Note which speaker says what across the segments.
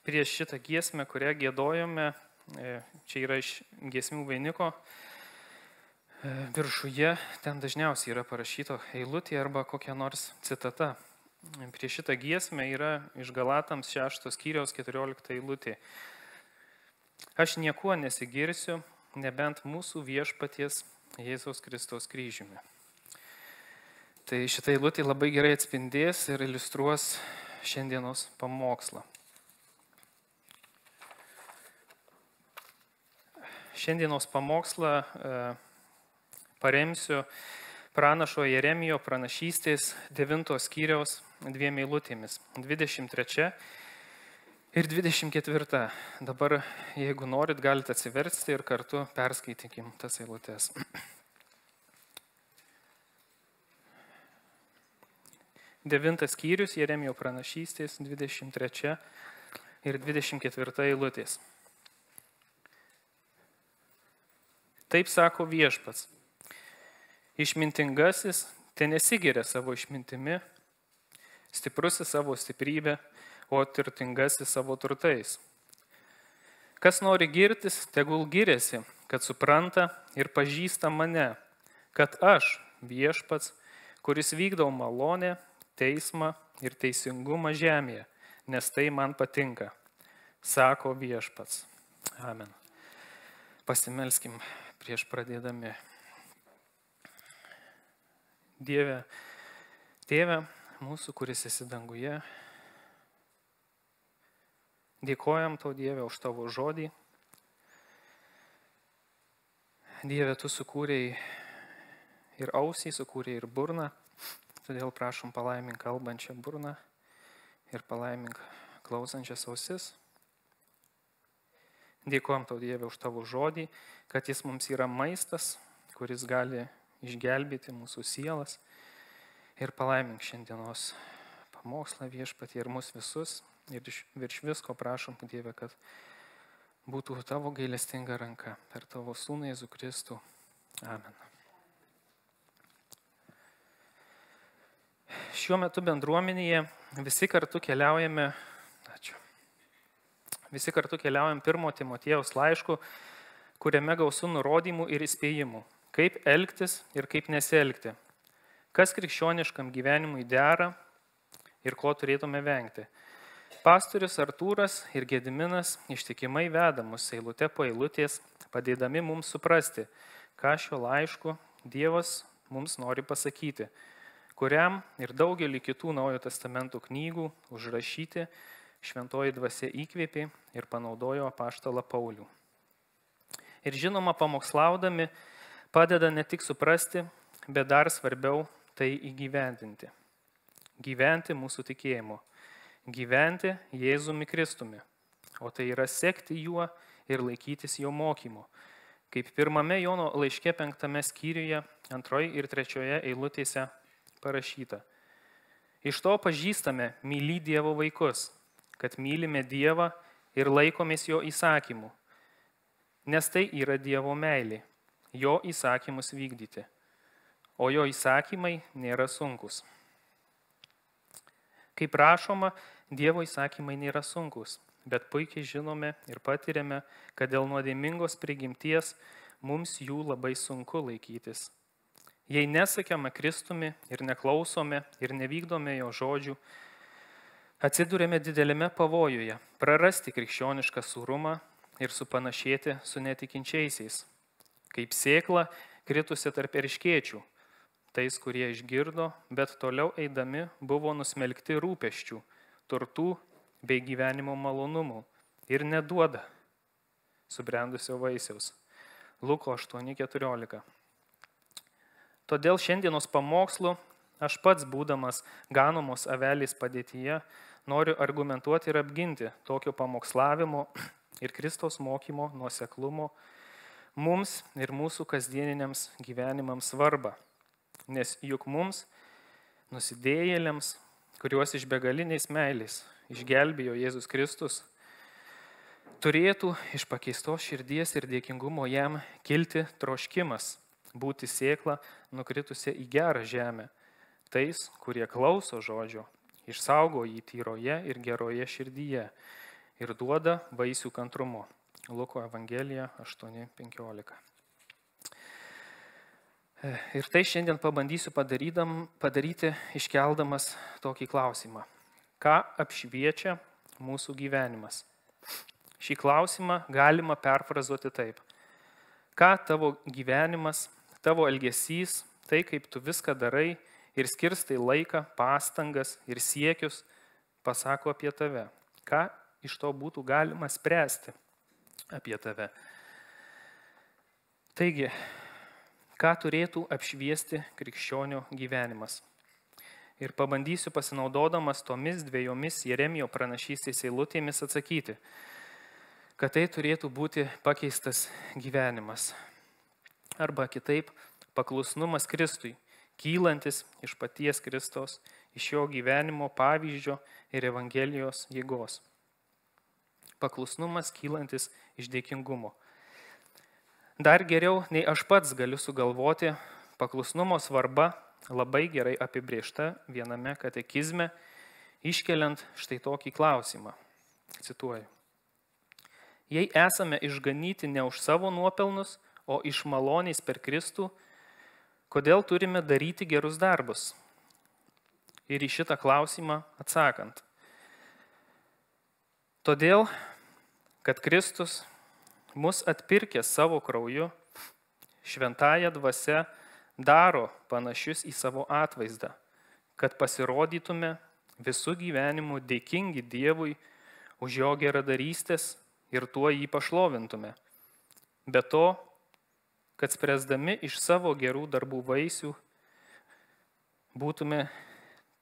Speaker 1: prieš šitą giesmę, kurią giedojome, čia yra iš giesmių vainiko, viršuje ten dažniausiai yra parašyto eilutė arba kokia nors citata. Prieš šitą giesmę yra iš Galatams 6 skyriaus 14 eilutė. Aš niekuo nesigirsiu, nebent mūsų viešpaties Jėzaus Kristaus kryžiumi. Tai šitą eilutę labai gerai atspindės ir iliustruos šiandienos pamokslą. Šiandienos pamokslą paremsiu pranašo Jeremijo pranašystės 9 skyriaus 2 eilutėmis, 23 ir 24. Dabar, jeigu norit, galite atsiversti ir kartu perskaitykim tas eilutės. 9 skyrius Jeremijo pranašystės 23 ir 24 eilutės. Taip sako viešpats. Išmintingasis ten nesigiria savo išmintimi, stiprusis savo stiprybę, o turtingasis savo turtais. Kas nori girtis, tegul giriasi, kad supranta ir pažįsta mane, kad aš, viešpats, kuris vykdau malonę, teismą ir teisingumą žemėje, nes tai man patinka, sako viešpats. Amen. Pasimelskim prieš pradėdami. Dieve, Tėve mūsų, kuris esi danguje, dėkojam tau, Dieve, už tavo žodį. Dieve, tu sukūrei ir ausį, sukūrei ir burną, todėl prašom palaimink kalbančią burną ir palaimink klausančias ausis. Dėkojam tau, Dieve, už tavo žodį, kad jis mums yra maistas, kuris gali išgelbėti mūsų sielas. Ir palaimink šiandienos pamokslą viešpatie ir mus visus. Ir virš visko prašom, Dieve, kad būtų tavo gailestinga ranka per tavo sūnų Jėzų Kristų. Amen. Šiuo metu bendruomenėje visi kartu keliaujame 1 Timotiejaus laišku, kuriame gausu nurodymų ir įspėjimų, kaip elgtis ir kaip nesielgti, kas krikščioniškam gyvenimui dera ir ko turėtume vengti. Pastorius Artūras ir Gediminas ištikimai veda mus eilute po eilutės, padėdami mums suprasti, ką šiuo laišku Dievas mums nori pasakyti, kuriam ir daugelį kitų Naujojo testamento knygų užrašyti Šventoji dvasia įkvėpė ir panaudojo apaštalą Paulių. Ir žinoma, pamokslaudami padeda ne tik suprasti, bet dar svarbiau tai įgyvendinti. Gyventi mūsų tikėjimu. Gyventi Jėzumi Kristumi, o tai yra sekti juo ir laikytis jo mokymo. Kaip 1 Jono laiške 5 skyriuje, 2 ir 3 eilutėse parašyta. Iš to pažįstame myli Dievo vaikus, kad mylime Dievą ir laikomės jo įsakymų, nes tai yra Dievo meilė, jo įsakymus vykdyti, o jo įsakymai nėra sunkus. Kaip rašoma, Dievo įsakymai nėra sunkus, bet puikiai žinome ir patiriame, kad dėl nuodėmingos prigimties mums jų labai sunku laikytis. Jei nesakiame Kristumi ir neklausome ir nevykdome jo žodžių, atsidūrėme didelėme pavojuje prarasti krikščionišką sūrumą ir supanašėti su netikinčiaisiais, kaip sėkla kritusi tarp erškėčių, tais, kurie išgirdo, bet toliau eidami buvo nusmelkti rūpesčių, turtų bei gyvenimo malonumų ir neduoda subrendusio vaisiaus. Luko 8:14. Todėl šiandienos pamokslu aš pats, būdamas ganomos avelės padėtyje, noriu argumentuoti ir apginti tokio pamokslavimo ir Kristaus mokymo nuoseklumo mums ir mūsų kasdieniniams gyvenimams svarbą. Nes juk mums, nusidėjėliams, kuriuos iš begaliniais meilės išgelbėjo Jėzus Kristus, turėtų iš pakeistos širdies ir dėkingumo jam kilti troškimas būti sėkla nukritusi į gerą žemę, tais, kurie klauso žodžio, išsaugo jį tyroje ir geroje širdyje ir duoda vaisių kantrumu. Luko Evangelija 8:15. Ir tai šiandien pabandysiu padaryti iškeldamas tokį klausimą. Ką apšviečia mūsų gyvenimas? Šį klausimą galima perfrazuoti taip. Ką tavo gyvenimas, tavo elgesys, tai kaip tu viską darai ir skirstai laiką, pastangas ir siekius, pasako apie tave? Ką iš to būtų galima spręsti apie tave? Taigi, ką turėtų apšviesti krikščionio gyvenimas? Ir pabandysiu pasinaudodamas tomis dviejomis Jeremijo pranašystės eilutėmis atsakyti, kad tai turėtų būti pakeistas gyvenimas. Arba kitaip, paklusnumas Kristui, kylantis iš paties Kristaus, iš jo gyvenimo pavyzdžio ir Evangelijos jėgos. Paklusnumas kylantis iš dėkingumo. Dar geriau, nei aš pats galiu sugalvoti, paklusnumo svarba labai gerai apibrėžta viename katekizme, iškeliant štai tokį klausimą. Cituoju. Jei esame išganyti ne už savo nuopelnus, o iš malonės per Kristų, kodėl turime daryti gerus darbus? Ir į šitą klausimą atsakant. Todėl, kad Kristus mus atpirkė savo krauju, šventąja dvasia daro panašius į savo atvaizdą, kad pasirodytume visų gyvenimų dėkingi Dievui už jo geradarystės ir tuo jį pašlovintume. Be to, kad spręsdami iš savo gerų darbų vaisių būtume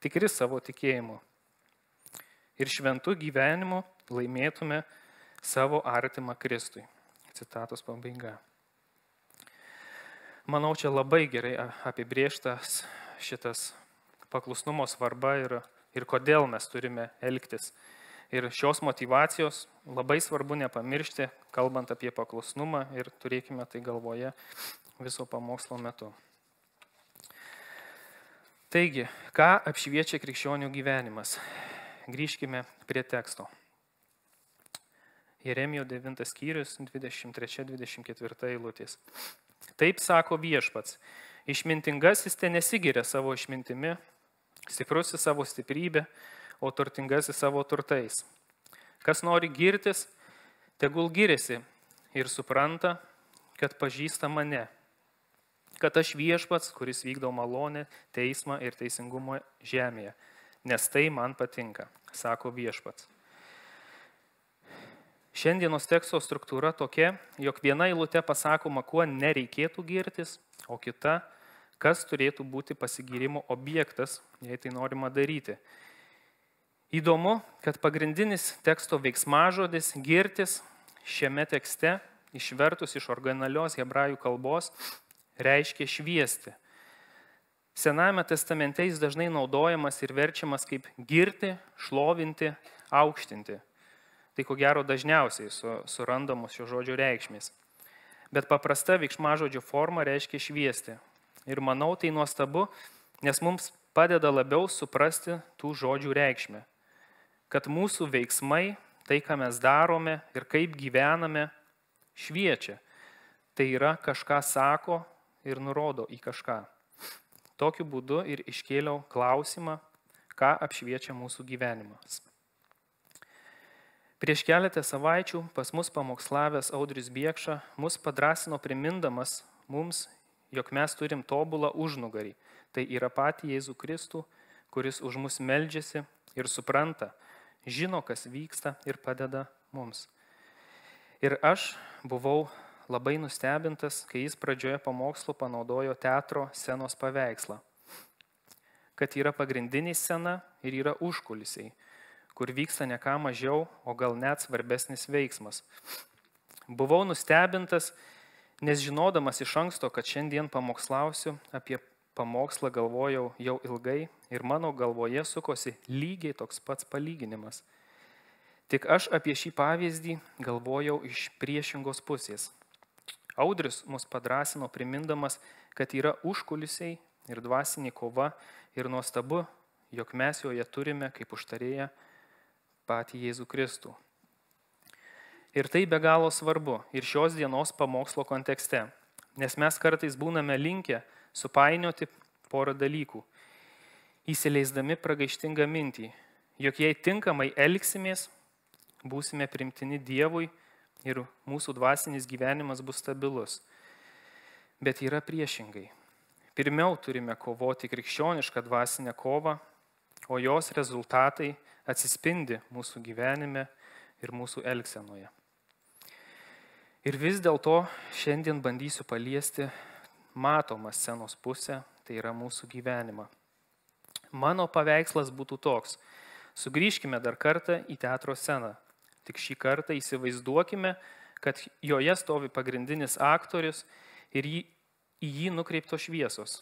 Speaker 1: tikri savo tikėjimu ir šventų gyvenimu laimėtume savo artimą Kristui. Citatos pabaiga. Manau, čia labai gerai apibrėžtas šitas paklusnumo svarba ir kodėl mes turime elgtis. Ir šios motyvacijos labai svarbu nepamiršti, kalbant apie paklusnumą, ir turėkime tai galvoje viso pamokslo metu. Taigi, ką apšviečia krikščionių gyvenimas? Grįžkime prie teksto. Jeremijo 9 skyrius 23-24 eilutės. Taip sako viešpats, išmintingasis te nesigiria savo išmintimi, stiprusis savo stiprybė, o turtingasis savo turtais. Kas nori girtis, tegul giriasi ir supranta, kad pažįsta mane, kad aš viešpats, kuris vykdo malonę, teismą ir teisingumą žemėje, nes tai man patinka, sako viešpats. Šiandienos teksto struktūra tokia, jog viena eilutė pasakoma, kuo nereikėtų girtis, o kita, kas turėtų būti pasigyrimo objektas, jei tai norima daryti. Įdomu, kad pagrindinis teksto veiksmažodis girtis šiame tekste, išvertus iš originalios hebrajų kalbos, reiškia šviesti. Senajame testamente jis dažnai naudojamas ir verčiamas kaip girti, šlovinti, aukštinti. Tai ko gero dažniausiai surandamos šio žodžio reikšmės. Bet paprasta veiksmažodžio forma reiškia šviesti. Ir manau, tai nuostabu, nes mums padeda labiau suprasti tų žodžių reikšmę. Kad mūsų veiksmai, tai ką mes darome ir kaip gyvename, šviečia. Tai yra kažką sako ir nurodo į kažką. Tokiu būdu ir iškėliau klausimą, ką apšviečia mūsų gyvenimas. Prieš keletą savaičių pas mus pamokslavęs Audrius Biekša mus padrąsino primindamas mums, jog mes turim tobulą užnugarį. Tai yra patį Jėzų Kristų, kuris už mus meldžiasi ir supranta, žino, kas vyksta ir padeda mums. Ir aš buvau labai nustebintas, kai jis pradžioje pamokslo panaudojo teatro scenos paveikslą. Kad yra pagrindinė scena ir yra užkulisiai, kur vyksta ne ką mažiau, o gal net svarbesnis veiksmas. Buvau nustebintas, nes žinodamas iš anksto, kad šiandien pamokslausiu, apie pamokslą galvojau jau ilgai ir mano galvoje sukosi lygiai toks pats palyginimas. Tik aš apie šį pavyzdį galvojau iš priešingos pusės. Audrius mus padrąsino primindamas, kad yra užkulisiai ir dvasinė kova ir nuostabu, jog mes joje turime kaip užtarėję patį Jėzų Kristų. Ir tai be galo svarbu ir šios dienos pamokslo kontekste, nes mes kartais būname linkę supainioti porą dalykų, įsileisdami pragaištingą mintį, jog jei tinkamai elgsimės, būsime primtini Dievui ir mūsų dvasinis gyvenimas bus stabilus. Bet yra priešingai. Pirmiau turime kovoti krikščionišką dvasinę kovą, o jos rezultatai atsispindi mūsų gyvenime ir mūsų elgsenoje. Ir vis dėlto šiandien bandysiu paliesti matomą scenos pusę, tai yra mūsų gyvenimą. Mano paveikslas būtų toks. Sugrįžkime dar kartą į teatro sceną. Tik šį kartą įsivaizduokime, kad joje stovi pagrindinis aktorius ir į jį nukreipto šviesos.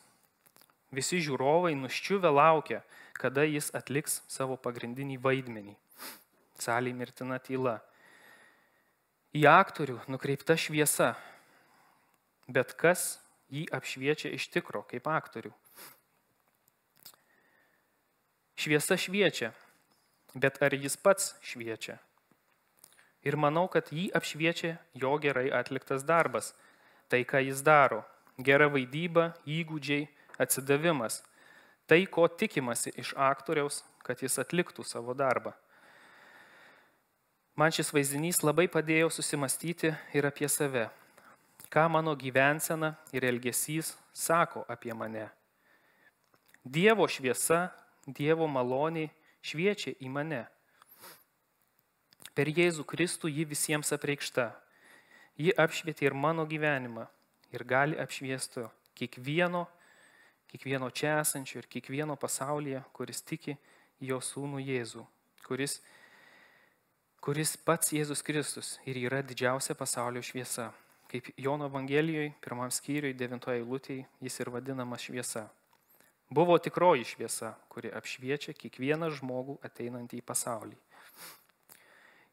Speaker 1: Visi žiūrovai nuščiuvę laukia, kada jis atliks savo pagrindinį vaidmenį. Salėje mirtina tyla. Į aktorių nukreipta šviesa, bet kas jį apšviečia iš tikro kaip aktorių. Šviesa šviečia, bet ar jis pats šviečia? Ir manau, kad jį apšviečia jo gerai atliktas darbas, tai ką jis daro, gera vaidyba, įgūdžiai, atsidavimas, tai ko tikimasi iš aktoriaus, kad jis atliktų savo darbą. Man šis vaizdinys labai padėjo susimastyti ir apie save, ką mano gyvensena ir elgesys sako apie mane. Dievo šviesa, Dievo maloniai šviečia į mane. Per Jėzų Kristų ji visiems apreikšta. Ji apšvietė ir mano gyvenimą ir gali apšviesti kiekvieno čia esančio ir kiekvieno pasaulyje, kuris tiki į jo sūnų Jėzų, kuris pats Jėzus Kristus ir yra didžiausia pasaulio šviesa. Kaip Jono Evangelijoje, 1 skyriuje, 9 eilutėje, jis ir vadinamas šviesa. Buvo tikroji šviesa, kuri apšviečia kiekvieną žmogų ateinantį į pasaulį.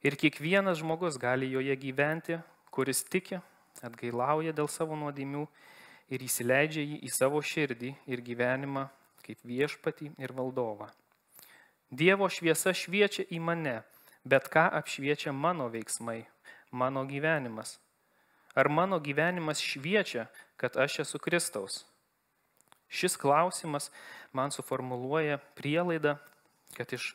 Speaker 1: Ir kiekvienas žmogus gali joje gyventi, kuris tiki, atgailauja dėl savo nuodėmių ir įsileidžia jį į savo širdį ir gyvenimą kaip viešpatį ir valdovą. Dievo šviesa šviečia į mane, bet ką apšviečia mano veiksmai, mano gyvenimas? Ar mano gyvenimas šviečia, kad aš esu Kristaus? Šis klausimas man suformuluoja prielaidą, kad iš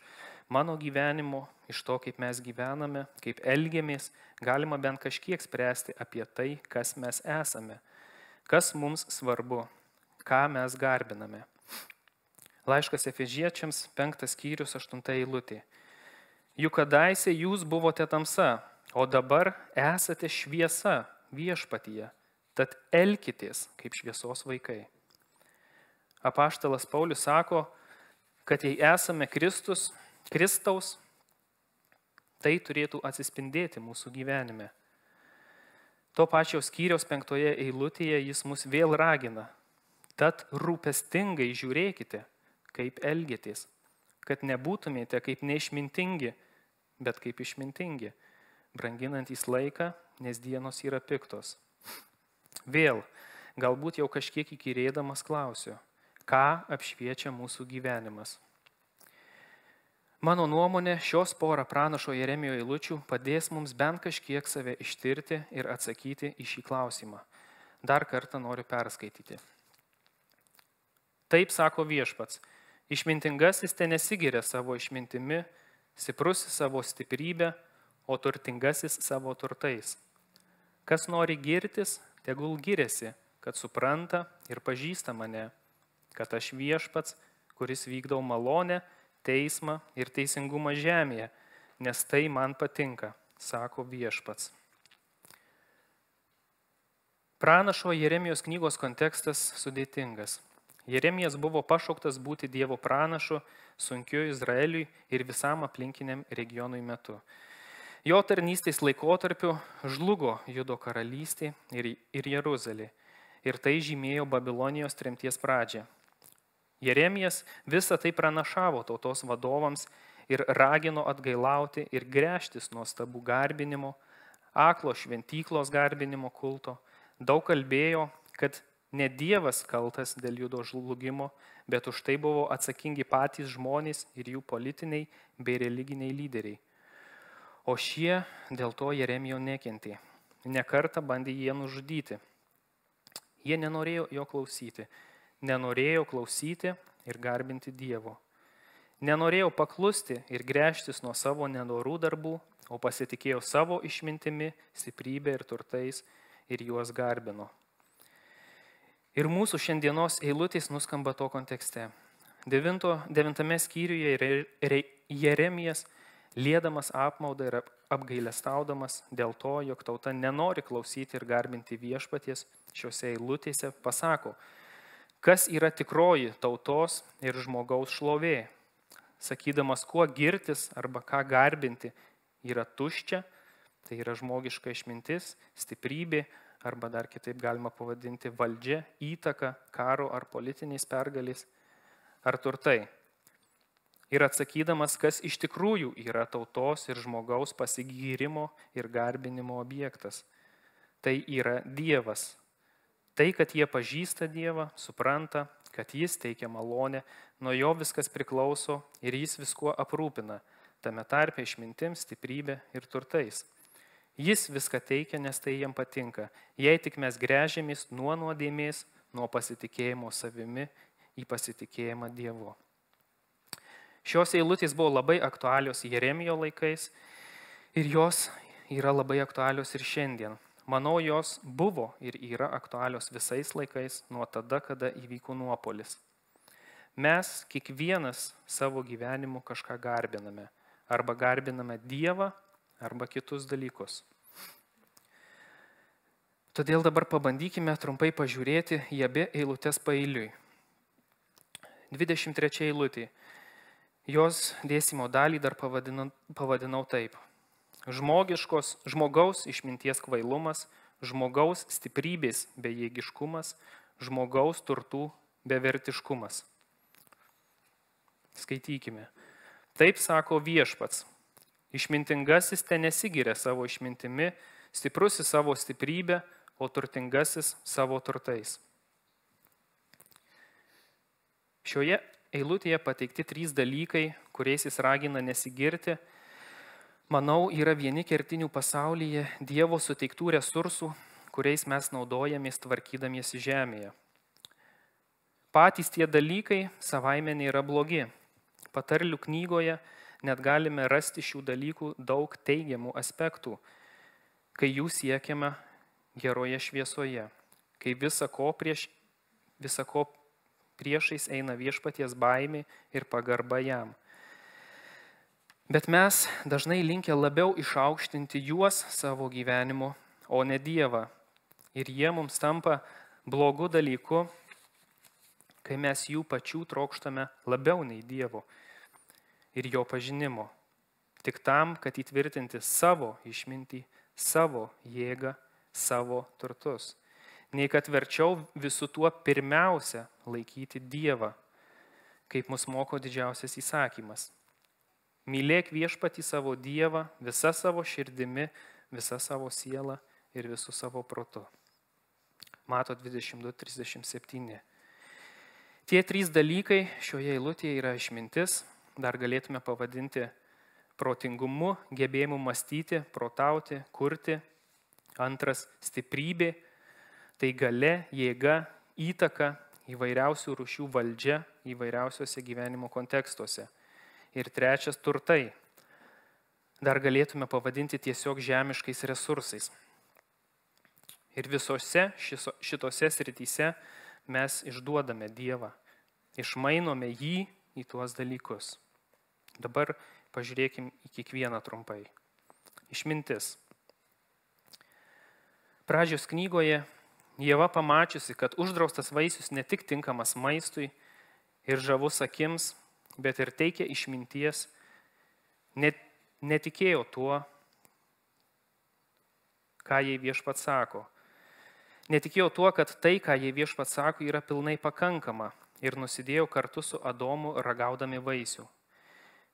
Speaker 1: mano gyvenimo, iš to, kaip mes gyvename, kaip elgiamės, galima bent kažkiek spręsti apie tai, kas mes esame, kas mums svarbu, ką mes garbiname. Laiškas Efeziečiams 5 skyrius 8 eilutė. Juk kadaise jūs buvote tamsa, o dabar esate šviesa viešpatyje, tad elkitės kaip šviesos vaikai. Apaštalas Paulius sako, kad jei esame Kristaus, tai turėtų atsispindėti mūsų gyvenime. To pačio skyriaus 5 eilutėje jis mus vėl ragina. Tad rūpestingai žiūrėkite, kaip elgėtės, kad nebūtumėte kaip neišmintingi, bet kaip išmintingi, branginantys laiką, nes dienos yra piktos. Vėl, galbūt jau kažkiek įkyrėdamas klausiu, ką apšviečia mūsų gyvenimas. Mano nuomonė, šios porą pranašo Jeremijo eilučių padės mums bent kažkiek save ištirti ir atsakyti į šį klausimą. Dar kartą noriu perskaityti. Taip sako viešpats, išmintingasis te nesigiria savo išmintimi, stiprusis savo stiprybę, o turtingasis savo turtais. Kas nori girtis, tegul giriasi, kad supranta ir pažįsta mane, kad aš viešpats, kuris vykdau malonę, teismą ir teisingumą žemėje, nes tai man patinka, sako viešpats. Pranašo Jeremijos knygos kontekstas sudėtingas. Jeremijas buvo pašauktas būti Dievo pranašu sunkiu Izraeliui ir visam aplinkiniam regionui metu. Jo tarnystės laikotarpiu žlugo Judo karalystė ir Jeruzalė, ir tai žymėjo Babilonijos tremties pradžią. Jeremijas visą tai pranašavo tautos vadovams ir ragino atgailauti ir gręžtis nuo stabų garbinimo, aklo šventyklos garbinimo kulto. Daug kalbėjo, kad ne Dievas kaltas dėl Judo žlugimo, bet už tai buvo atsakingi patys žmonės ir jų politiniai bei religiniai lyderiai. O šie dėl to Jeremijo nekentė. Nekartą bandė jie nužudyti. Jie nenorėjo jo klausyti. Nenorėjo klausyti ir garbinti Dievo. Nenorėjo paklusti ir gręžtis nuo savo nedorų darbų, o pasitikėjo savo išmintimi, stiprybė ir turtais ir juos garbino. Ir mūsų šiandienos eilutės nuskamba to kontekste. 9 skyriuje Jeremijas, liedamas apmaudą ir apgailestaudamas dėl to, jog tauta nenori klausyti ir garbinti viešpaties, šiuose eilutėse pasako, kas yra tikroji tautos ir žmogaus šlovė. Sakydamas, kuo girtis arba ką garbinti yra tuščia, tai yra žmogiška išmintis, stiprybė, arba dar kitaip galima pavadinti valdžia, įtaka, karo ar politiniais pergalės, ar turtai. Ir atsakydamas, kas iš tikrųjų yra tautos ir žmogaus pasigyrimo ir garbinimo objektas. Tai yra Dievas. Tai, kad jie pažįsta Dievą, supranta, kad jis teikia malonę, nuo jo viskas priklauso ir jis viskuo aprūpina, tame tarpe išmintim, stiprybė ir turtais. Jis viską teikia, nes tai jam patinka, jei tik mes gręžiamės nuo nuodėmės, nuo pasitikėjimo savimi į pasitikėjimą Dievu. Šios eilutės buvo labai aktualios Jeremijo laikais ir jos yra labai aktualios ir šiandien. Manau, jos buvo ir yra aktualios visais laikais nuo tada, kada įvyko nuopolis. Mes kiekvienas savo gyvenimu kažką garbiname. Arba garbiname Dievą, arba kitus dalykus. Todėl dabar pabandykime trumpai pažiūrėti į abi eilutes paeiliui. 23 eilutė. Jos dėstymo dalį dar pavadinau taip. Žmogaus išminties kvailumas, žmogaus stiprybės bejėgiškumas, žmogaus turtų bevertiškumas. Skaitykime. Taip sako viešpats. Išmintingasis ten nesigiria savo išmintimi, stiprusis savo stiprybę, o turtingasis savo turtais. Šioje eilutėje pateikti 3 dalykai, kuriais jis ragina nesigirti, manau, yra vieni kertinių pasaulyje Dievo suteiktų resursų, kuriais mes naudojamės tvarkydamiesi žemėje. Patys tie dalykai savaime nėra blogi. Patarlių knygoje net galime rasti šių dalykų daug teigiamų aspektų, kai jų siekiame geroje šviesoje, kai visa ko priešais eina viešpaties baimė ir pagarba jam. Bet mes dažnai linkę labiau išaukštinti juos savo gyvenimu, o ne Dievą. Ir jie mums tampa blogu dalyku, kai mes jų pačių trokštame labiau nei Dievo ir jo pažinimo. Tik tam, kad įtvirtinti savo išmintį, savo jėgą, savo turtus. Nei kad verčiau visų tuo pirmiausia laikyti Dievą, kaip mus moko didžiausias įsakymas. Mylėk viešpatį savo Dievą visa savo širdimi, visa savo siela ir visų savo protu. Mato 22:37. Tie 3 dalykai šioje eilutėje yra išmintis, dar galėtume pavadinti protingumu, gebėjimu mąstyti, protauti, kurti. Antras - stiprybė, tai galia, jėga, įtaka, įvairiausių rūšių valdžia įvairiausiuose gyvenimo kontekstuose. Ir trečias - turtai. Dar galėtume pavadinti tiesiog žemiškais resursais. Ir visose šitose srityse mes išduodame Dievą, išmainome jį į tuos dalykus. Dabar pažiūrėkim į kiekvieną trumpai. Išmintis. Pradžios knygoje Ieva pamačiusi, kad uždraustas vaisius ne tik tinkamas maistui ir žavus akims, bet ir teikia išminties, netikėjo tuo, ką jai viešpats sako. Netikėjo tuo, kad tai, ką jai viešpats sako, yra pilnai pakankama ir nusidėjo kartu su Adomu ragaudami vaisių.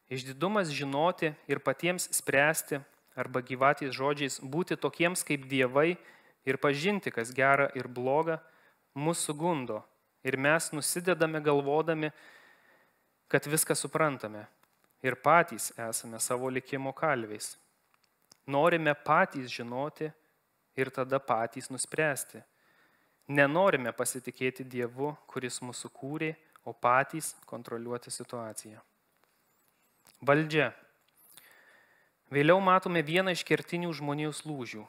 Speaker 1: Išdidumas žinoti ir patiems spręsti arba gyvatės žodžiais būti tokiems kaip dievai ir pažinti, kas gera ir bloga, mus sugundo ir mes nusidedame galvodami, kad viską suprantame ir patys esame savo likimo kalviais. Norime patys žinoti ir tada patys nuspręsti. Nenorime pasitikėti Dievu, kuris mūsų kūrė, o patys kontroliuoti situaciją. Valdžia. Vėliau matome vieną iš kertinių žmonijos lūžių,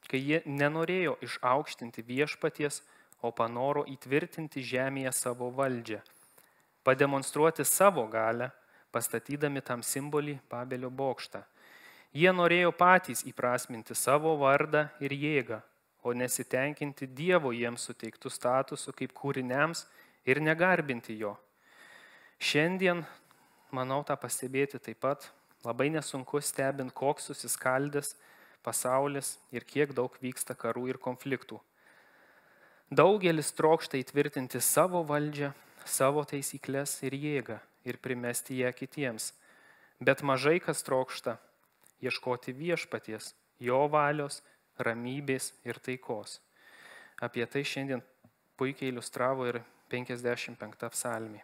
Speaker 1: kai jie nenorėjo išaukštinti viešpaties, o panoro įtvirtinti žemėje savo valdžią, pademonstruoti savo galią, pastatydami tam simbolį Babelio bokštą. Jie norėjo patys įprasminti savo vardą ir jėgą, o nesitenkinti Dievo jiems suteiktų statusų kaip kūriniams ir negarbinti jo. Šiandien, manau, tą pastebėti taip pat labai nesunku stebint, koks susiskaldęs pasaulis ir kiek daug vyksta karų ir konfliktų. Daugelis trokšta įtvirtinti savo valdžią, savo taisyklės ir jėgą ir primesti ją kitiems, bet mažai kas trokšta ieškoti viešpaties, jo valios, ramybės ir taikos. Apie tai šiandien puikiai iliustravo ir 55 psalmė.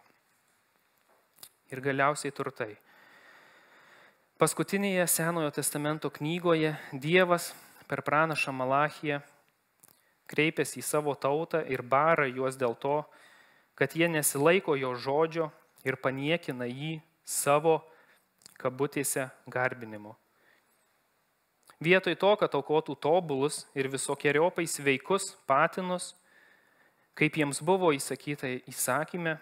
Speaker 1: Ir galiausiai turtai. Paskutinėje Senojo testamento knygoje Dievas per pranašą Malachiją kreipėsi į savo tautą ir bara juos dėl to, kad jie nesilaiko jo žodžio ir paniekina jį savo kabutėse garbinimu. Vietoj to, kad aukotų tobulus ir visokiojopai sveikus patinus, kaip jiems buvo įsakyta įsakyme,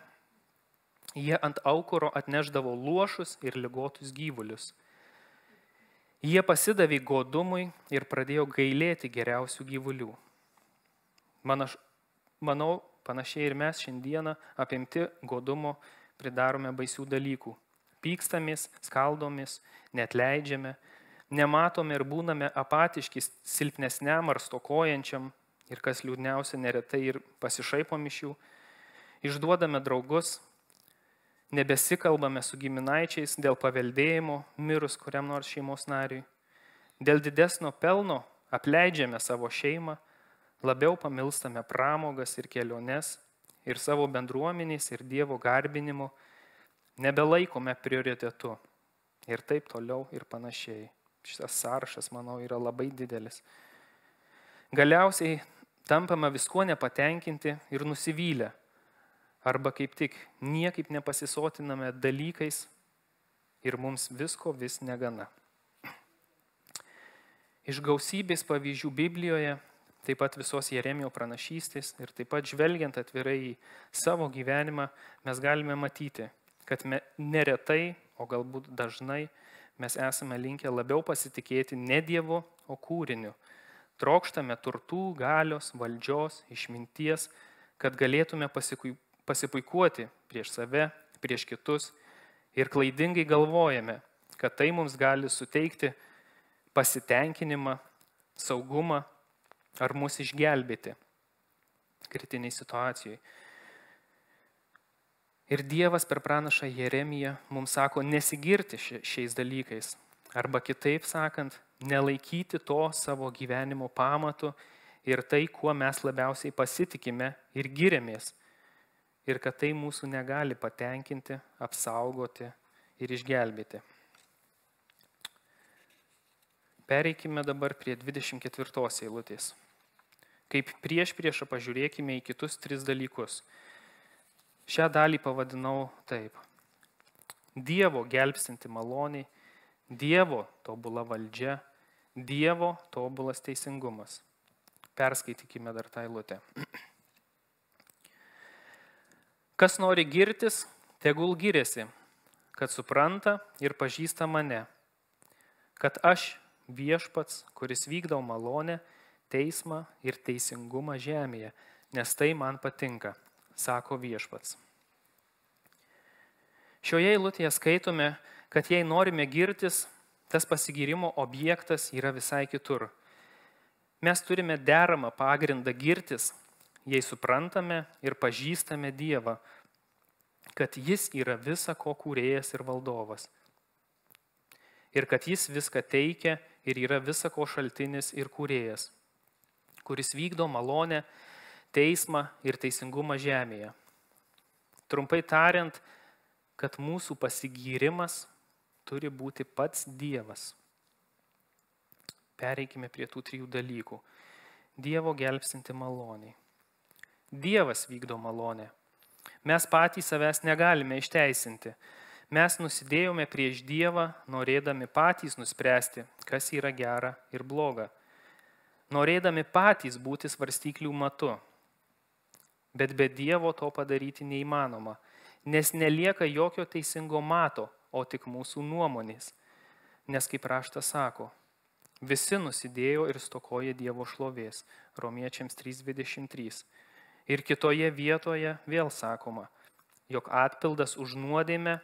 Speaker 1: jie ant aukuro atnešdavo luošus ir ligotus gyvulius. Jie pasidavė godumui ir pradėjo gailėti geriausių gyvulių. Manau, panašiai ir mes šiandieną apimti godumo pridarome baisių dalykų. Pykstamės, skaldomės, neatleidžiame, nematome ir būname apatiški silpnesniam ar stokojančiam ir kas liūdniausia neretai ir pasišaipom iš jų. Išduodame draugus, nebesikalbame su giminaičiais dėl paveldėjimo mirus kuriam nors šeimos nariui. Dėl didesnio pelno apleidžiame savo šeimą, labiau pamilstame pramogas ir keliones ir savo bendruomenės ir Dievo garbinimu nebelaikome prioritetu. Ir taip toliau ir panašiai. Šitas sąrašas, manau, yra labai didelis. Galiausiai tampame viskuo nepatenkinti ir nusivylę. Arba kaip tik niekaip nepasisotiname dalykais ir mums visko vis negana. Iš gausybės pavyzdžių Biblijoje, taip pat visos Jeremijo pranašystės ir taip pat žvelgiant atvirai į savo gyvenimą, mes galime matyti, kad neretai, o galbūt dažnai, mes esame linkę labiau pasitikėti ne Dievu, o kūriniu. Trokštame turtų, galios, valdžios, išminties, kad galėtume pasipuikuoti prieš save, prieš kitus ir klaidingai galvojame, kad tai mums gali suteikti pasitenkinimą, saugumą ar mus išgelbėti kritiniai situacijai. Ir Dievas per pranašą Jeremiją mums sako nesigirti šiais dalykais, arba kitaip sakant, nelaikyti to savo gyvenimo pamatu ir tai, kuo mes labiausiai pasitikime ir giriamės, ir kad tai mūsų negali patenkinti, apsaugoti ir išgelbėti. Pereikime dabar prie 24 eilutės. Kaip priešą pažiūrėkime į kitus 3 dalykus. Šią dalį pavadinau taip. Dievo gelbstinti maloniai, Dievo tobula valdžia, Dievo tobulas teisingumas. Perskaitykime dar tą eilutę. Kas nori girtis, tegul giriasi, kad supranta ir pažįsta mane, kad aš viešpats, kuris vykdau malonę, teismą ir teisingumą žemėje, nes tai man patinka, sako viešpats. Šioje eilutėje skaitome, kad jei norime girtis, tas pasigyrimo objektas yra visai kitur. Mes turime deramą pagrindą girtis, jei suprantame ir pažįstame Dievą, kad jis yra visa ko kūrėjas ir valdovas. Ir kad jis viską teikia ir yra visa ko šaltinis ir kūrėjas, kuris vykdo malonę, teismą ir teisingumą žemėje. Trumpai tariant, kad mūsų pasigyrimas turi būti pats Dievas. Pereikime prie tų 3 dalykų. Dievo gelbstinti maloniai. Dievas vykdo malonę. Mes patys savęs negalime išteisinti. Mes nusidėjome prieš Dievą, norėdami patys nuspręsti, kas yra gera ir bloga. Norėdami patys būti svarstyklių matu. Bet be Dievo to padaryti neįmanoma, nes nelieka jokio teisingo mato, o tik mūsų nuomonės. Nes kaip raštas sako, visi nusidėjo ir stokoja Dievo šlovės. Romiečiams 3:23. Ir kitoje vietoje vėl sakoma, jog atpildas už nuodėmę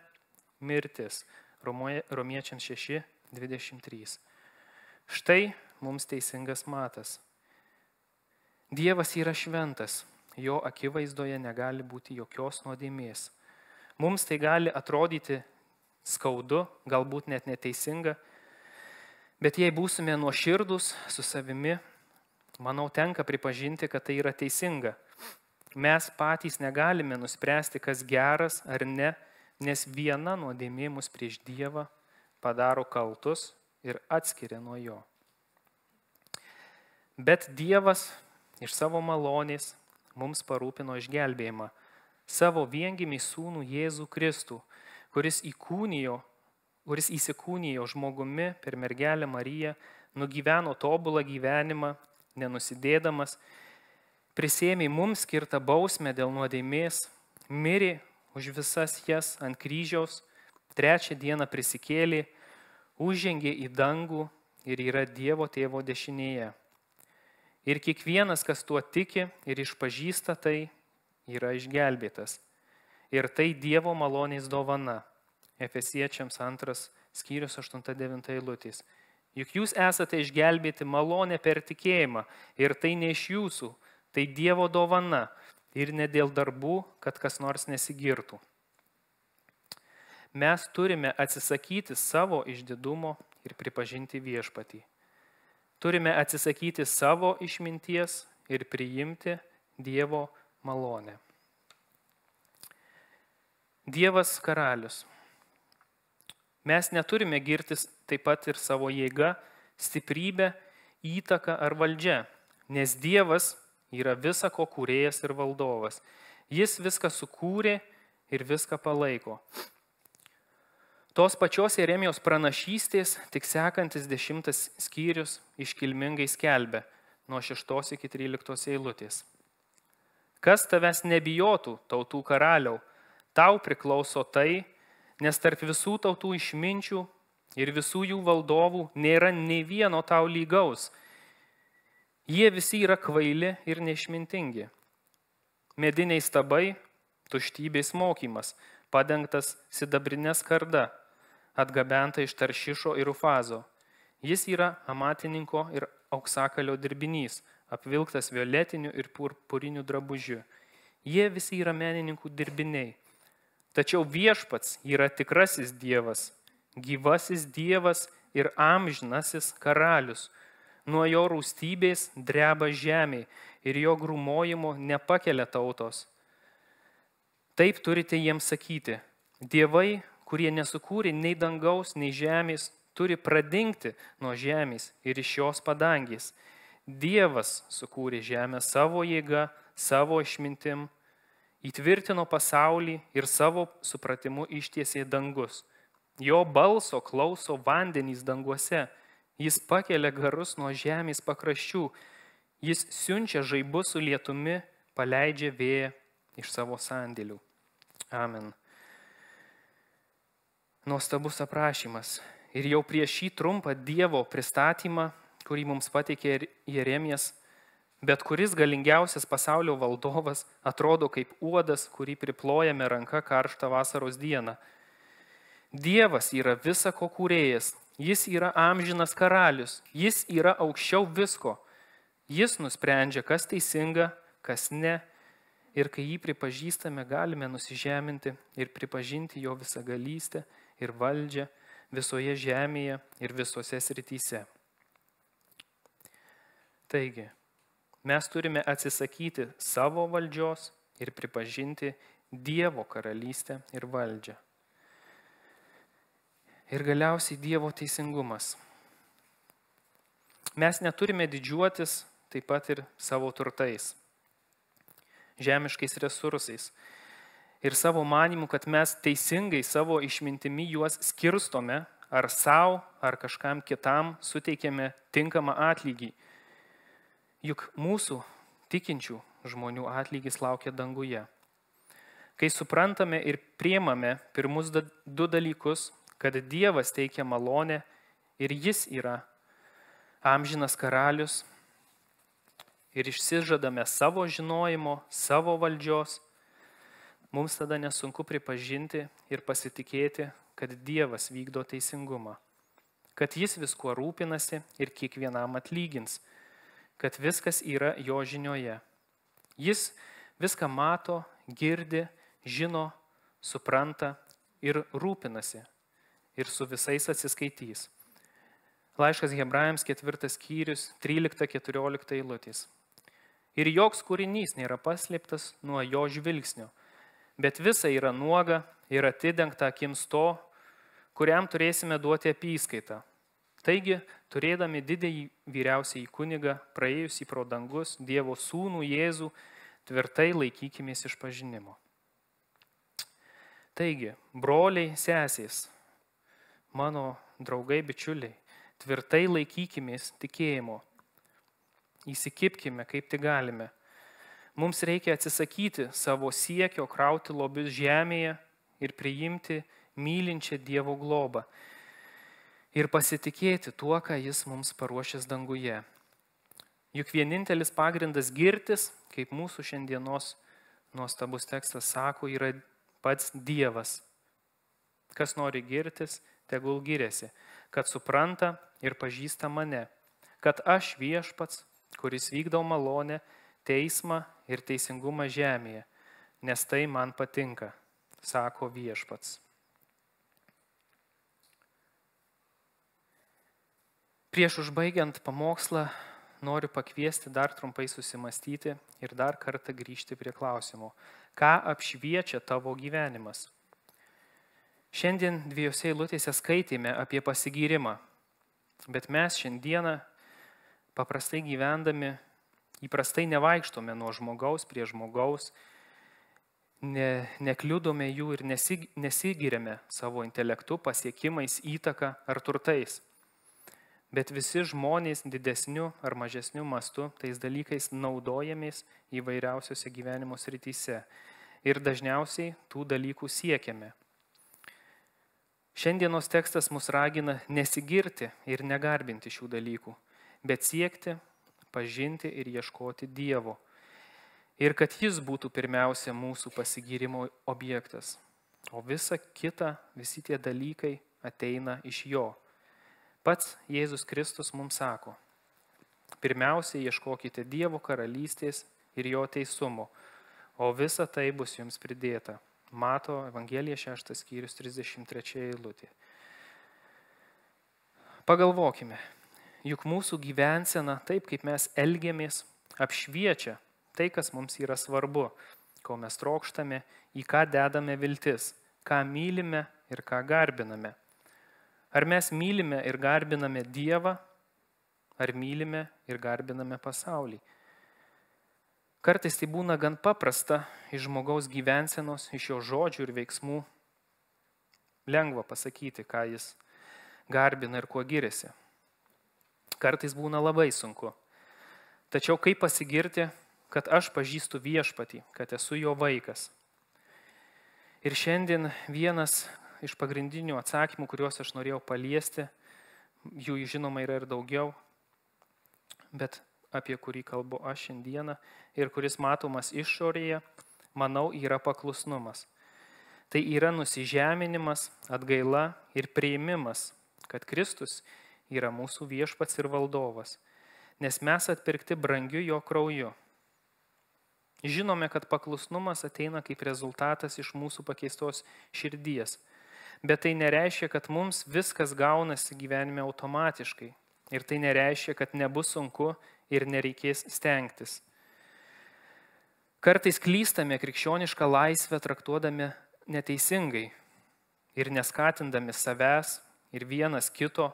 Speaker 1: mirtis. Romiečiams 6:23. Štai mums teisingas matas. Dievas yra šventas, jo akivaizdoje negali būti jokios nuodėmės. Mums tai gali atrodyti skaudu, galbūt net neteisinga, bet jei būsime nuoširdūs su savimi, manau, tenka pripažinti, kad tai yra teisinga. Mes patys negalime nuspręsti, kas geras ar ne, nes viena nuodėmė mus prieš Dievą padaro kaltus ir atskiria nuo jo. Bet Dievas iš savo malonės mums parūpino išgelbėjimą, savo viengimį sūnų Jėzų Kristų, kuris įsikūnijo žmogumi per mergelę Mariją, nugyveno tobulą gyvenimą, nenusidėdamas, prisėmė mums skirtą bausmę dėl nuodėmės, mirė už visas jas ant kryžiaus, 3 dieną prisikėlė, užžengė į dangų ir yra Dievo tėvo dešinėje. Ir kiekvienas, kas tuo tiki ir išpažįsta tai, yra išgelbėtas. Ir tai Dievo malonės dovana. Efesiečiams 2 skyrius 8-9 eilutės. Juk jūs esate išgelbėti malonę per tikėjimą ir tai ne iš jūsų, tai Dievo dovana ir ne dėl darbų, kad kas nors nesigirtų. Mes turime atsisakyti savo išdidumo ir pripažinti viešpatį. Turime atsisakyti savo išminties ir priimti Dievo malonę. Dievas karalius. Mes neturime girtis taip pat ir savo jėga, stiprybė, įtaka ar valdžia, nes Dievas yra visako kūrėjas ir valdovas. Jis viską sukūrė ir viską palaiko. Tos pačios Jeremijos pranašystės, tik sekantis 10 skyrius iškilmingai skelbia nuo 6 iki 13 eilutės. Kas tavęs nebijotų, tautų karaliau, tau priklauso tai, nes tarp visų tautų išminčių ir visų jų valdovų nėra nei vieno tau lygaus. Jie visi yra kvaili ir neišmintingi. Mediniai stabai, tuštybės mokymas, padengtas sidabrinė skarda, atgabenta iš Taršišo ir Ufazo. Jis yra amatininko ir auksakalio dirbinys, apvilktas violetiniu ir purpuriniu drabužiu. Jie visi yra menininkų dirbiniai. Tačiau viešpats yra tikrasis Dievas, gyvasis Dievas ir amžinasis karalius. Nuo jo rūstybės dreba žemė ir jo grūmojimo nepakelia tautos. Taip turite jiems sakyti, dievai, kurie nesukūrė nei dangaus, nei žemės, turi pradingti nuo žemės ir iš jos padangės. Dievas sukūrė žemę savo jėga, savo išmintim, įtvirtino pasaulį ir savo supratimu ištiesė dangus. Jo balso klauso vandenys danguose. Jis pakelia garus nuo žemės pakraščių. Jis siunčia žaibus su lietumi, paleidžia vėją iš savo sandėlių. Amen. Nuostabus aprašymas. Ir jau prieš šį trumpą Dievo pristatymą, kurį mums pateikė Jeremijas, bet kuris galingiausias pasaulio valdovas atrodo kaip uodas, kurį priplojame ranka karštą vasaros dieną. Dievas yra visako kūrėjas. Jis yra amžinas karalius, jis yra aukščiau visko. Jis nusprendžia, kas teisinga, kas ne. Ir kai jį pripažįstame, galime nusižeminti ir pripažinti jo visagalystę ir valdžią visoje žemėje ir visose srityse. Taigi, mes turime atsisakyti savo valdžios ir pripažinti Dievo karalystę ir valdžią. Ir galiausiai Dievo teisingumas. Mes neturime didžiuotis taip pat ir savo turtais, žemiškais resursais ir savo manimu, kad mes teisingai savo išmintimi juos skirstome ar savo, ar kažkam kitam suteikėme tinkamą atlygį. Juk mūsų tikinčių žmonių atlygis laukia danguje. Kai suprantame ir priimame pirmus du dalykus, kad Dievas teikia malonę ir jis yra amžinas karalius, ir išsižadame savo žinojimo, savo valdžios, mums tada nesunku pripažinti ir pasitikėti, kad Dievas vykdo teisingumą, kad jis viskuo rūpinasi ir kiekvienam atlygins, kad viskas yra jo žinioje. Jis viską mato, girdi, žino, supranta ir rūpinasi ir su visais atsiskaitys. Laiškas Hebrajams 4 skyrius 13-14 eilutės. Ir joks kūrinys nėra paslėptas nuo jo žvilgsnio, bet visa yra nuoga ir atidengta akims to, kuriam turėsime duoti apyskaitą. Taigi, turėdami didįjį vyriausiąjį kunigą, praėjusį pro dangus, Dievo sūnų Jėzų, tvirtai laikykimės išpažinimo. Taigi, broliai, sesės, mano draugai, bičiuliai, tvirtai laikykimės tikėjimo. Įsikibkime, kaip tik galime. Mums reikia atsisakyti savo siekio krauti lobius žemėje ir priimti mylinčią Dievo globą ir pasitikėti tuo, ką jis mums paruošęs danguje. Juk vienintelis pagrindas girtis, kaip mūsų šiandienos nuostabus tekstas sako, yra pats Dievas. Kas nori girtis, tegul giriasi, kad supranta ir pažįsta mane, kad aš viešpats, kuris vykdau malonę, teismą ir teisingumą žemėje, nes tai man patinka, sako viešpats. Prieš užbaigiant pamokslą noriu pakviesti dar trumpai susimastyti ir dar kartą grįžti prie klausimo, ką apšviečia tavo gyvenimas. Šiandien 2 eilutėse skaitėme apie pasigyrimą, bet mes šiandieną paprastai gyvendami įprastai nevaikštome nuo žmogaus prie žmogaus, nekliudome jų ir nesigiriame savo intelektu, pasiekimais, įtaka ar turtais. Bet visi žmonės didesniu ar mažesniu mastu tais dalykais naudojamės įvairiausiose gyvenimo srityse ir dažniausiai tų dalykų siekiame. Šiandienos tekstas mus ragina nesigirti ir negarbinti šių dalykų, bet siekti, pažinti ir ieškoti Dievo. Ir kad jis būtų pirmiausia mūsų pasigyrimo objektas, o visa kita, visi tie dalykai ateina iš jo. Pats Jėzus Kristus mums sako, pirmiausia ieškokite Dievo karalystės ir jo teisumo, o visa tai bus jums pridėta. Mato Evangelija 6 skyrius 33 eilutė. Pagalvokime, juk mūsų gyvensena, taip kaip mes elgiamės, apšviečia tai, kas mums yra svarbu, ko mes trokštame, į ką dedame viltis, ką mylime ir ką garbiname. Ar mes mylime ir garbiname Dievą, ar mylime ir garbiname pasaulį? Kartais tai būna gan paprasta iš žmogaus gyvensenos, iš jo žodžių ir veiksmų. Lengva pasakyti, ką jis garbina ir kuo giriasi. Kartais būna labai sunku. Tačiau kaip pasigirti, kad aš pažįstu viešpatį, kad esu jo vaikas? Ir šiandien vienas iš pagrindinių atsakymų, kuriuos aš norėjau paliesti, jų žinoma yra ir daugiau, bet apie kurį kalbu aš šiandieną ir kuris matomas išorėje, manau, yra paklusnumas. Tai yra nusižeminimas, atgaila ir priėmimas, kad Kristus yra mūsų viešpats ir valdovas, nes mes atpirkti brangiu jo krauju. Žinome, kad paklusnumas ateina kaip rezultatas iš mūsų pakeistos širdies, bet tai nereiškia, kad mums viskas gaunasi gyvenime automatiškai. Ir tai nereiškia, kad nebus sunku ir nereikės stengtis. Kartais klystame krikščionišką laisvę traktuodami neteisingai ir neskatindami savęs ir vienas kito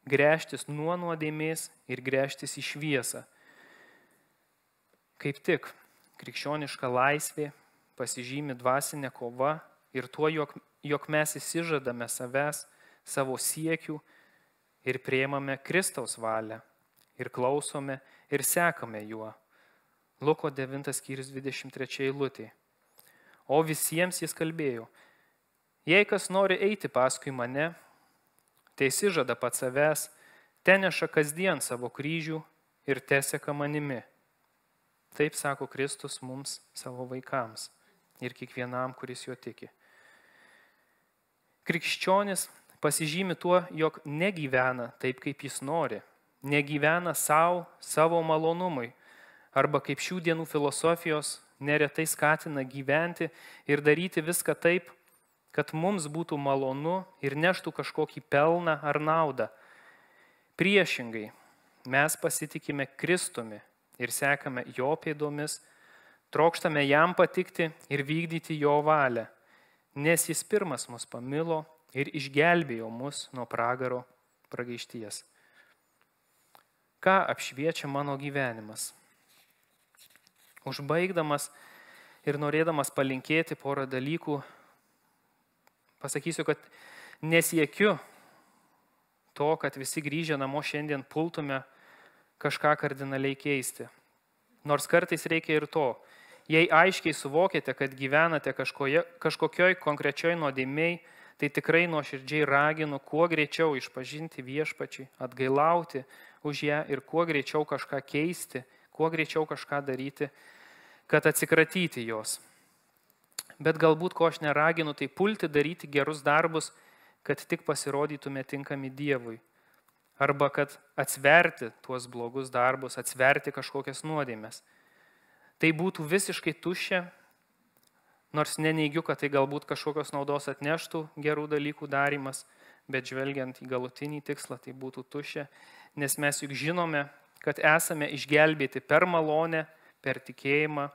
Speaker 1: gręžtis nuo nuodėmės ir gręžtis į šviesą. Kaip tik krikščioniška laisvė pasižymi dvasinė kova ir tuo, jog mes įsižadame savęs, savo siekių ir priimame Kristaus valią ir klausome ir sekame juo. Luko 9 skyrius 23 eilutė. O visiems jis kalbėjo, jei kas nori eiti paskui mane, tai įsižada pats savęs, teneša kasdien savo kryžių ir teseka manimi. Taip sako Kristus mums, savo vaikams ir kiekvienam, kuris juo tiki. Krikščionis pasižymi tuo, jog negyvena taip, kaip jis nori, negyvena savo malonumui, arba kaip šių dienų filosofijos neretai skatina gyventi ir daryti viską taip, kad mums būtų malonu ir neštų kažkokį pelną ar naudą. Priešingai, mes pasitikime Kristumi ir sekame jo pėdomis, trokštame jam patikti ir vykdyti jo valią, nes jis pirmas mus pamilo ir išgelbėjo mus nuo pragaro pragaišties. Ką apšviečia mano gyvenimas? Užbaigdamas ir norėdamas palinkėti porą dalykų, pasakysiu, kad nesiekiu to, kad visi grįžę namo šiandien pultume kažką kardinaliai keisti. Nors kartais reikia ir to. Jei aiškiai suvokėte, kad gyvenate kažkokioj konkrečioj nuodėmėj, tai tikrai nuoširdžiai raginu kuo greičiau išpažinti viešpačiui, atgailauti už ją ir kuo greičiau kažką keisti, kuo greičiau kažką daryti, kad atsikratyti jos. Bet galbūt, ko aš neraginu, tai pulti daryti gerus darbus, kad tik pasirodytume tinkami Dievui. Arba kad atsverti tuos blogus darbus, atsverti kažkokias nuodėmes. Tai būtų visiškai tuščia, nors neneigiu, kad tai galbūt kažkokios naudos atneštų gerų dalykų darymas, bet žvelgiant į galutinį tikslą, tai būtų tuščia, nes mes juk žinome, kad esame išgelbėti per malonę, per tikėjimą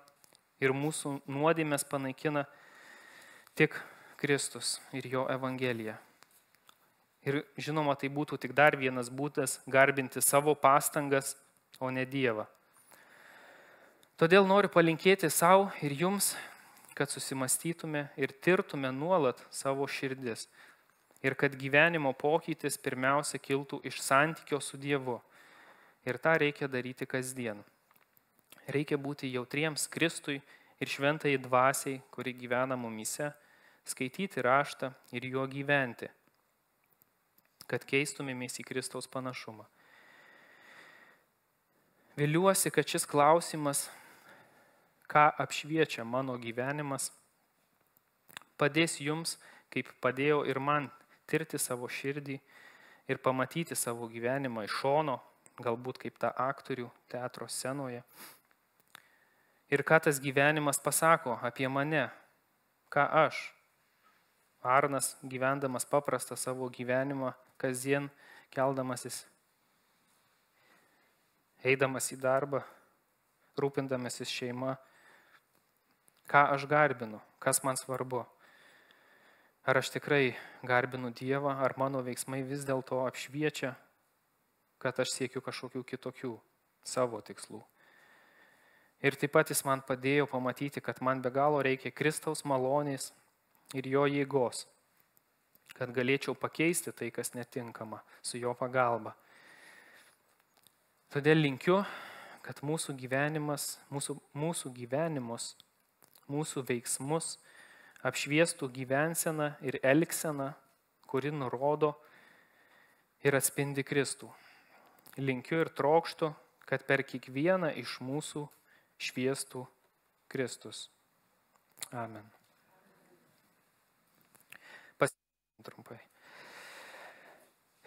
Speaker 1: ir mūsų nuodėmes panaikina tik Kristus ir jo Evangelija. Ir žinoma, tai būtų tik dar vienas būdas garbinti savo pastangas, o ne Dievą. Todėl noriu palinkėti savo ir jums, kad susimastytume ir tirtume nuolat savo širdis. Ir kad gyvenimo pokytis pirmiausia kiltų iš santykio su Dievu. Ir tą reikia daryti kasdien. Reikia būti jautriems Kristui ir šventai dvasiai, kuri gyvena mumyse, skaityti raštą ir juo gyventi, kad keistumėmės į Kristaus panašumą. Viliuosi, kad šis klausimas, ką apšviečia mano gyvenimas, padės jums, kaip padėjo ir man, tirti savo širdį ir pamatyti savo gyvenimą iš šono, galbūt kaip tą aktorių teatro scenoje. Ir ką tas gyvenimas pasako apie mane, ką aš, Arnas, gyvendamas paprastą savo gyvenimą, kasdien keldamasis, eidamas į darbą, rūpindamasis šeima, ką aš garbinu, kas man svarbu. Ar aš tikrai garbinu Dievą, ar mano veiksmai vis dėlto apšviečia, kad aš siekiu kažkokių kitokių savo tikslų. Ir taip pat jis man padėjo pamatyti, kad man be galo reikia Kristaus malonės ir jo jėgos, kad galėčiau pakeisti tai, kas netinkama, su jo pagalba. Todėl linkiu, kad mūsų gyvenimus, mūsų veiksmus apšviestų gyvenseną ir elgseną, kuri nurodo ir atspindi Kristų. Linkiu ir trokštu, kad per kiekvieną iš mūsų šviestų Kristus. Amen. Trumpai.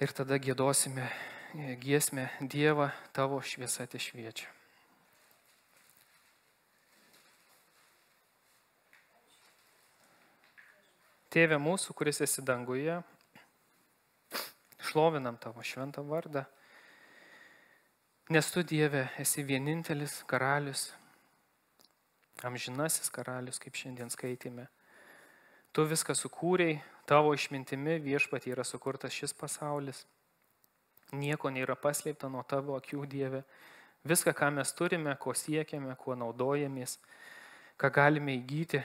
Speaker 1: Ir tada giedosime giesmę Dievą, tavo šviesa te šviečia. Tėve mūsų, kuris esi danguje, šlovinam tavo šventą vardą, nes tu, Dieve, esi vienintelis karalius, amžinasis karalius, kaip šiandien skaitėme. Tu viską sukūrei, tavo išmintimi viešpatie yra sukurtas šis pasaulis. Nieko nėra paslėpta nuo tavo akių, Dieve. Viską, ką mes turime, ko siekiame, kuo naudojamės, ką galime įgyti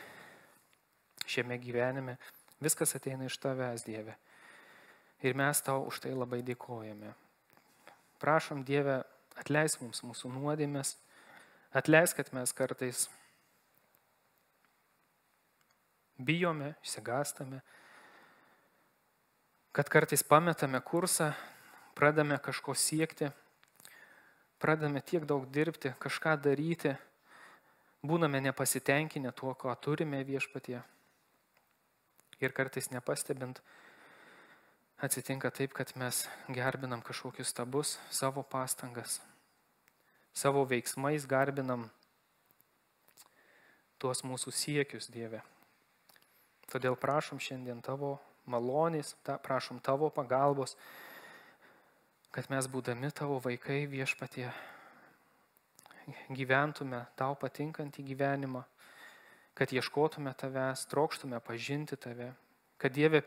Speaker 1: šiame gyvenime, viskas ateina iš tavęs, Dieve. Ir mes tau už tai labai dėkojame. Prašom, Dieve, atleisk mums mūsų nuodėmes, atleisk, kad mes kartais bijome, išsigąstame, kad kartais pametame kursą, pradame kažko siekti, pradame tiek daug dirbti, kažką daryti, būname nepasitenkinę tuo, ko turime Viešpatie. Ir kartais nepastebint, atsitinka taip, kad mes garbinam kažkokius stabus savo pastangas, savo veiksmais garbinam tuos mūsų siekius, Dieve. Todėl prašom šiandien tavo malonės, prašom tavo pagalbos, kad mes būdami tavo vaikai, Viešpatie, gyventume tau patinkantį gyvenimą, kad ieškotume tavęs, trokštume pažinti tave, kad Dieve,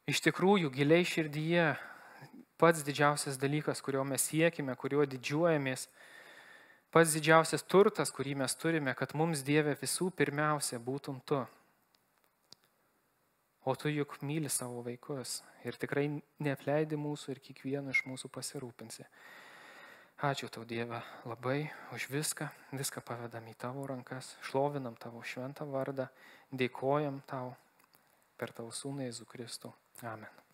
Speaker 1: iš tikrųjų giliai širdyje pats didžiausias dalykas, kurio mes siekime, kuriuo didžiuojamės, pats didžiausias turtas, kurį mes turime, kad mums, Dieve, visų pirmiausia būtum tu. O tu juk myli savo vaikus ir tikrai neapleidi mūsų ir kiekvieno iš mūsų pasirūpinsi. Ačiū tau, Dieve, labai už viską pavedam į tavo rankas, šlovinam tavo šventą vardą, dėkojam tau per tavo sūnų Jėzų Kristų. Amen.